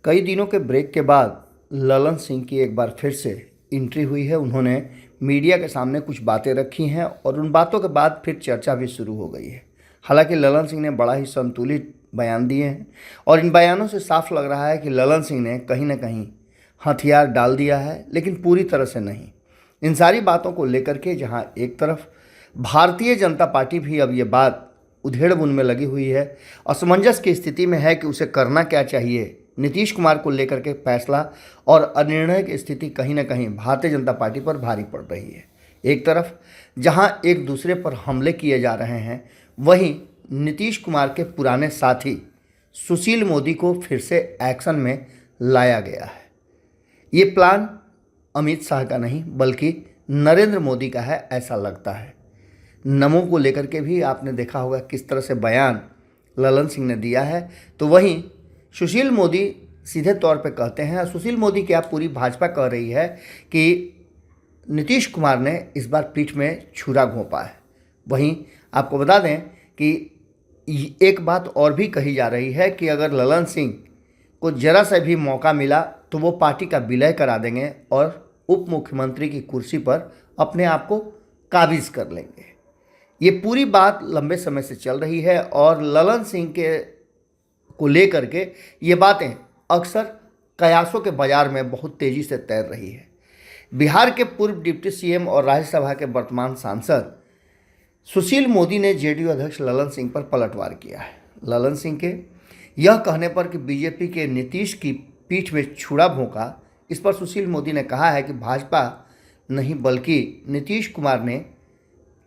कई दिनों के ब्रेक के बाद ललन सिंह की एक बार फिर से एंट्री हुई है। उन्होंने मीडिया के सामने कुछ बातें रखी हैं और उन बातों के बाद फिर चर्चा भी शुरू हो गई है। हालांकि ललन सिंह ने बड़ा ही संतुलित बयान दिए हैं और इन बयानों से साफ लग रहा है कि ललन सिंह ने कहीं ना कहीं हथियार डाल दिया है, लेकिन पूरी तरह से नहीं। इन सारी बातों को लेकर के जहां एक तरफ भारतीय जनता पार्टी भी अब ये बात उधेड़-बुन में लगी हुई है, असमंजस की स्थिति में है कि उसे करना क्या चाहिए। नीतीश कुमार को लेकर के फैसला और अनिर्णय की स्थिति कहीं ना कहीं भारतीय जनता पार्टी पर भारी पड़ रही है। एक तरफ जहां एक दूसरे पर हमले किए जा रहे हैं, वहीं नीतीश कुमार के पुराने साथी सुशील मोदी को फिर से एक्शन में लाया गया है। ये प्लान अमित शाह का नहीं बल्कि नरेंद्र मोदी का है, ऐसा लगता है। नमो को लेकर के भी आपने देखा होगा किस तरह से बयान ललन सिंह ने दिया है। तो वहीं सुशील मोदी सीधे तौर पे कहते हैं, सुशील मोदी क्या पूरी भाजपा कह रही है कि नीतीश कुमार ने इस बार पीठ में छुरा घोंपा है। वहीं आपको बता दें कि एक बात और भी कही जा रही है कि अगर ललन सिंह को जरा सा भी मौका मिला तो वो पार्टी का विलय करा देंगे और उप मुख्यमंत्री की कुर्सी पर अपने आप को काबिज कर लेंगे। ये पूरी बात लंबे समय से चल रही है और ललन सिंह के को लेकर के ये बातें अक्सर कयासों के बाजार में बहुत तेज़ी से तैर रही है। बिहार के पूर्व डिप्टी सीएम और राज्यसभा के वर्तमान सांसद सुशील मोदी ने जेडीयू अध्यक्ष ललन सिंह पर पलटवार किया है। ललन सिंह के यह कहने पर कि बीजेपी के नीतीश की पीठ में छुरा भोंका, इस पर सुशील मोदी ने कहा है कि भाजपा नहीं बल्कि नीतीश कुमार ने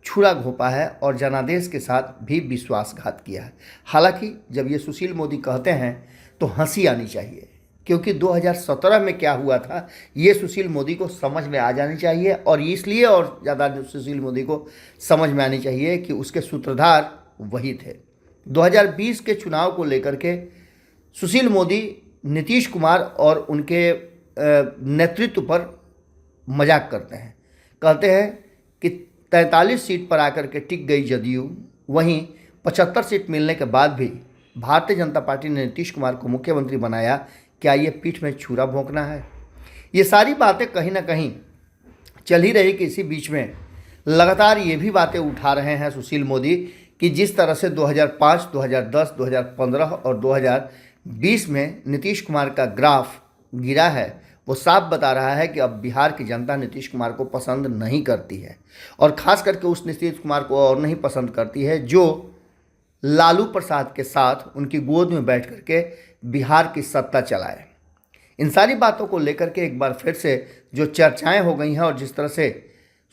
छुरा घोंपा है और जनादेश के साथ भी विश्वासघात किया है। हालांकि जब ये सुशील मोदी कहते हैं तो हंसी आनी चाहिए, क्योंकि 2017 में क्या हुआ था ये सुशील मोदी को समझ में आ जानी चाहिए और इसलिए और ज़्यादा सुशील मोदी को समझ में आनी चाहिए कि उसके सूत्रधार वही थे। 2020 के चुनाव को लेकर के सुशील मोदी नीतीश कुमार और उनके नेतृत्व पर मजाक करते हैं, कहते हैं कि 43 सीट पर आकर के टिक गई जदयू। वहीं 75 सीट मिलने के बाद भी भारतीय जनता पार्टी ने नीतीश कुमार को मुख्यमंत्री बनाया। क्या ये पीठ में छुरा भोंकना है? ये सारी बातें कहीं ना कहीं चल ही रही कि इसी बीच में लगातार ये भी बातें उठा रहे हैं सुशील मोदी कि जिस तरह से 2005, 2010, 2015 और 2020 में नीतीश कुमार का ग्राफ गिरा है, वो साफ बता रहा है कि अब बिहार की जनता नीतीश कुमार को पसंद नहीं करती है और ख़ास करके उस नीतीश कुमार को और नहीं पसंद करती है जो लालू प्रसाद के साथ उनकी गोद में बैठ करके बिहार की सत्ता चलाए। इन सारी बातों को लेकर के एक बार फिर से जो चर्चाएं हो गई हैं और जिस तरह से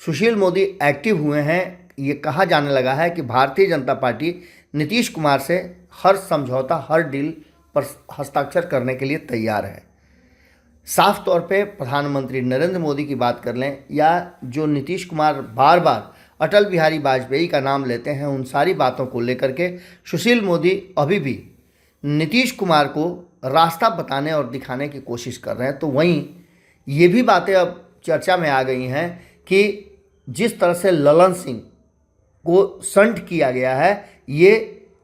सुशील मोदी एक्टिव हुए हैं, ये कहा जाने लगा है कि भारतीय जनता पार्टी नीतीश कुमार से हर समझौता, हर डील पर हस्ताक्षर करने के लिए तैयार है। साफ तौर पे प्रधानमंत्री नरेंद्र मोदी की बात कर लें या जो नीतीश कुमार बार बार अटल बिहारी वाजपेयी का नाम लेते हैं, उन सारी बातों को लेकर के सुशील मोदी अभी भी नीतीश कुमार को रास्ता बताने और दिखाने की कोशिश कर रहे हैं। तो वहीं ये भी बातें अब चर्चा में आ गई हैं कि जिस तरह से ललन सिंह को संट किया गया है, ये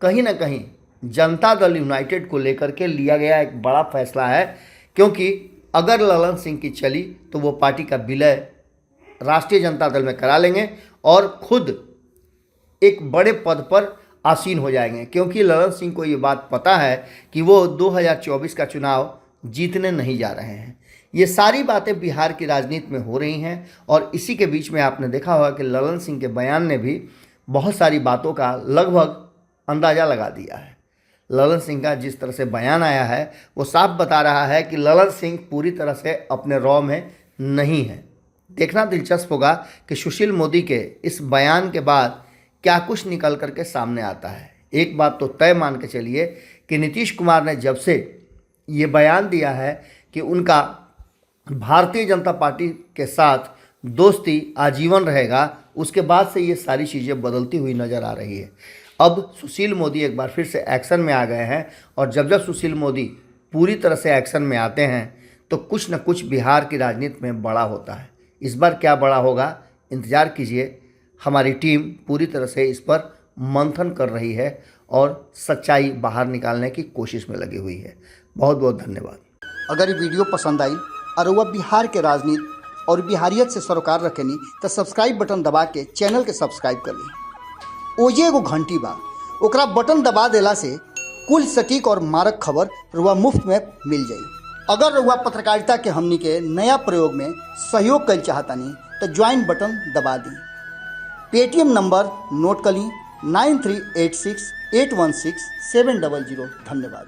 कहीं ना कहीं जनता दल यूनाइटेड को लेकर के लिया गया एक बड़ा फैसला है, क्योंकि अगर ललन सिंह की चली तो वो पार्टी का विलय राष्ट्रीय जनता दल में करा लेंगे और खुद एक बड़े पद पर आसीन हो जाएंगे, क्योंकि ललन सिंह को ये बात पता है कि वो 2024 का चुनाव जीतने नहीं जा रहे हैं। ये सारी बातें बिहार की राजनीति में हो रही हैं और इसी के बीच में आपने देखा होगा कि ललन सिंह के बयान ने भी बहुत सारी बातों का लगभग अंदाज़ा लगा दिया है। ललन सिंह का जिस तरह से बयान आया है वो साफ बता रहा है कि ललन सिंह पूरी तरह से अपने रॉ में नहीं है। देखना दिलचस्प होगा कि सुशील मोदी के इस बयान के बाद क्या कुछ निकल करके सामने आता है। एक बात तो तय मान के चलिए कि नीतीश कुमार ने जब से ये बयान दिया है कि उनका भारतीय जनता पार्टी के साथ दोस्ती आजीवन रहेगा, उसके बाद से ये सारी चीज़ें बदलती हुई नज़र आ रही है। अब सुशील मोदी एक बार फिर से एक्शन में आ गए हैं और जब जब सुशील मोदी पूरी तरह से एक्शन में आते हैं तो कुछ न कुछ बिहार की राजनीति में बड़ा होता है। इस बार क्या बड़ा होगा, इंतज़ार कीजिए। हमारी टीम पूरी तरह से इस पर मंथन कर रही है और सच्चाई बाहर निकालने की कोशिश में लगी हुई है। बहुत बहुत धन्यवाद। अगर ये वीडियो पसंद आई और वह बिहार के राजनीति और बिहारियत से सरोकार रखेनी तो सब्सक्राइब बटन दबा के चैनल के सब्सक्राइब कर ली। ओजे एगो घंटी बा, ओकरा बटन दबा देला से कुल सटीक और मारक खबर रुआ मुफ्त में मिल जाई। अगर रुआ पत्रकारिता के हमनी के नया प्रयोग में सहयोग कर चाहतानी तो ज्वाइन बटन दबा दी। पेटीएम नंबर नोट कर ली 9386816700। धन्यवाद।